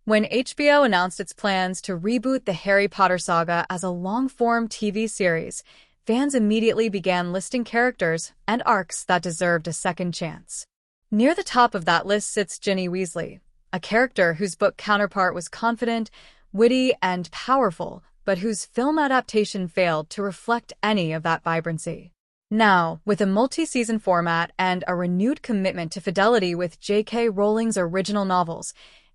When HBO announced its plans to reboot the Harry Potter saga as a long-form TV series, fans immediately began listing characters and arcs that deserved a second chance. Near the top of that list sits Ginny Weasley, a character whose book counterpart was confident, witty, and powerful, but whose film adaptation failed to reflect any of that vibrancy. Now, with a multi-season format and a renewed commitment to fidelity with J.K. Rowling's original novels,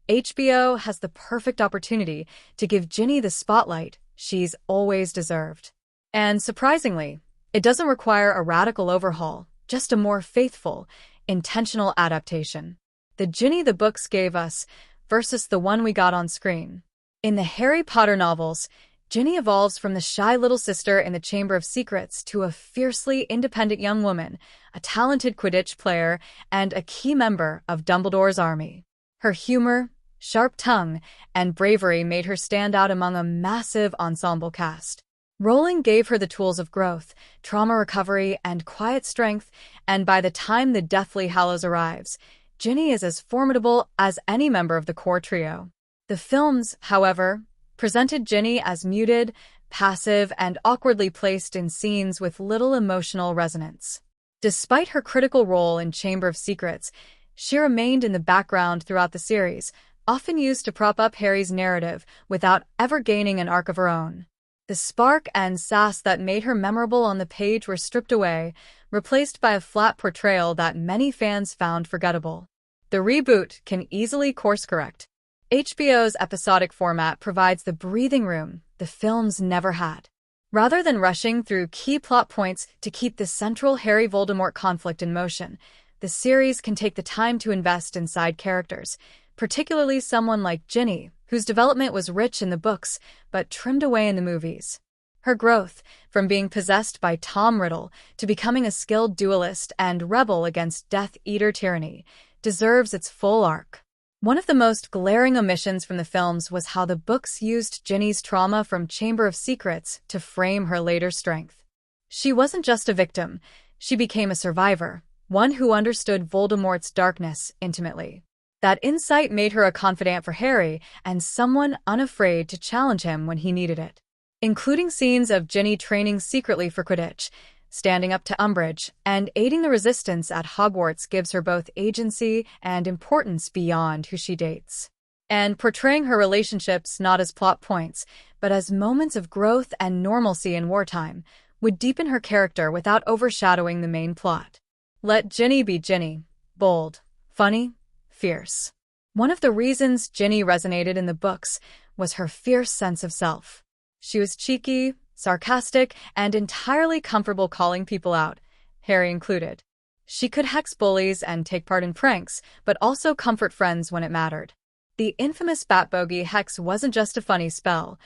HBO has the perfect opportunity to give Ginny the spotlight she's always deserved. And surprisingly, it doesn't require a radical overhaul, just a more faithful, intentional adaptation. The Ginny the books gave us versus the one we got on screen. In the Harry Potter novels, Ginny evolves from the shy little sister in the Chamber of Secrets to a fiercely independent young woman, a talented Quidditch player, and a key member of Dumbledore's army. Her humor, sharp tongue, and bravery made her stand out among a massive ensemble cast. Rowling gave her the tools of growth, trauma recovery, and quiet strength, and by the time the Deathly Hallows arrives, Ginny is as formidable as any member of the core trio. The films, however, presented Ginny as muted, passive, and awkwardly placed in scenes with little emotional resonance. Despite her critical role in Chamber of Secrets, she remained in the background throughout the series, often used to prop up Harry's narrative without ever gaining an arc of her own. The spark and sass that made her memorable on the page were stripped away, replaced by a flat portrayal that many fans found forgettable. The reboot can easily course-correct. HBO's episodic format provides the breathing room the films never had. Rather than rushing through key plot points to keep the central Harry-Voldemort conflict in motion, the series can take the time to invest in side characters, particularly someone like Ginny, whose development was rich in the books but trimmed away in the movies. Her growth, from being possessed by Tom Riddle to becoming a skilled duelist and rebel against Death Eater tyranny, deserves its full arc. One of the most glaring omissions from the films was how the books used Ginny's trauma from Chamber of Secrets to frame her later strength. She wasn't just a victim, she became a survivor, one who understood Voldemort's darkness intimately. That insight made her a confidant for Harry and someone unafraid to challenge him when he needed it. Including scenes of Ginny training secretly for Quidditch, standing up to Umbridge, and aiding the resistance at Hogwarts gives her both agency and importance beyond who she dates. And portraying her relationships not as plot points, but as moments of growth and normalcy in wartime, would deepen her character without overshadowing the main plot. Let Ginny be Ginny, bold, funny, fierce. One of the reasons Ginny resonated in the books was her fierce sense of self. She was cheeky, sarcastic, and entirely comfortable calling people out, Harry included. She could hex bullies and take part in pranks, but also comfort friends when it mattered. The infamous Bat Bogey hex wasn't just a funny spell.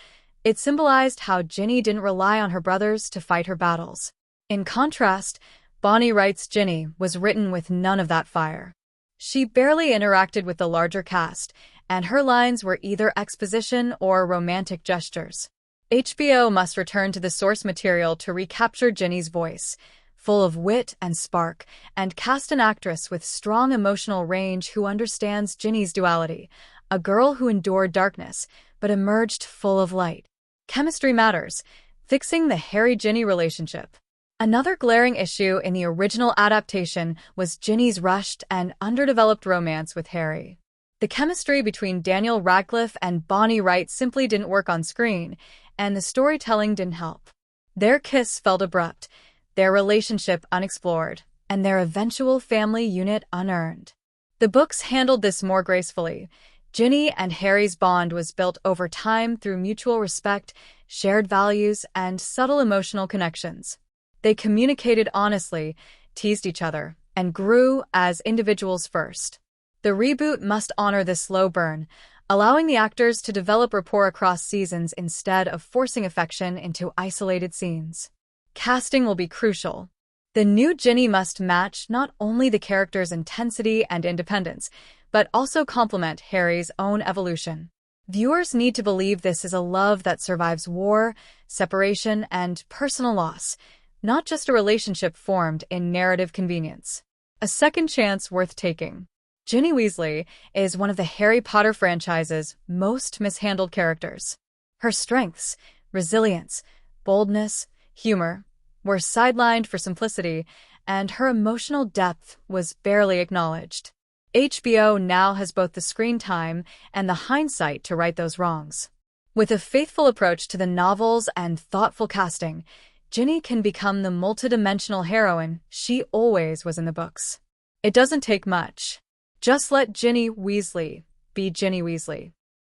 It symbolized how Ginny didn't rely on her brothers to fight her battles. In contrast, Bonnie Wright's Ginny was written with none of that fire. She barely interacted with the larger cast, and her lines were either exposition or romantic gestures. HBO must return to the source material to recapture Ginny's voice, full of wit and spark, and cast an actress with strong emotional range who understands Ginny's duality, a girl who endured darkness, but emerged full of light. Chemistry matters, fixing the Harry-Ginny relationship. Another glaring issue in the original adaptation was Ginny's rushed and underdeveloped romance with Harry. The chemistry between Daniel Radcliffe and Bonnie Wright simply didn't work on screen, and the storytelling didn't help. Their kiss felt abrupt, their relationship unexplored, and their eventual family unit unearned. The books handled this more gracefully. Ginny and Harry's bond was built over time through mutual respect, shared values, and subtle emotional connections. They communicated honestly, teased each other, and grew as individuals first. The reboot must honor this slow burn, allowing the actors to develop rapport across seasons instead of forcing affection into isolated scenes. Casting will be crucial. The new Ginny must match not only the character's intensity and independence, but also complement Harry's own evolution. Viewers need to believe this is a love that survives war, separation, and personal loss, not just a relationship formed in narrative convenience. A second chance worth taking. Ginny Weasley is one of the Harry Potter franchise's most mishandled characters. Her strengths, resilience, boldness, humor were sidelined for simplicity, and her emotional depth was barely acknowledged. HBO now has both the screen time and the hindsight to right those wrongs. With a faithful approach to the novels and thoughtful casting, Ginny can become the multidimensional heroine she always was in the books. It doesn't take much. Just let Ginny Weasley be Ginny Weasley.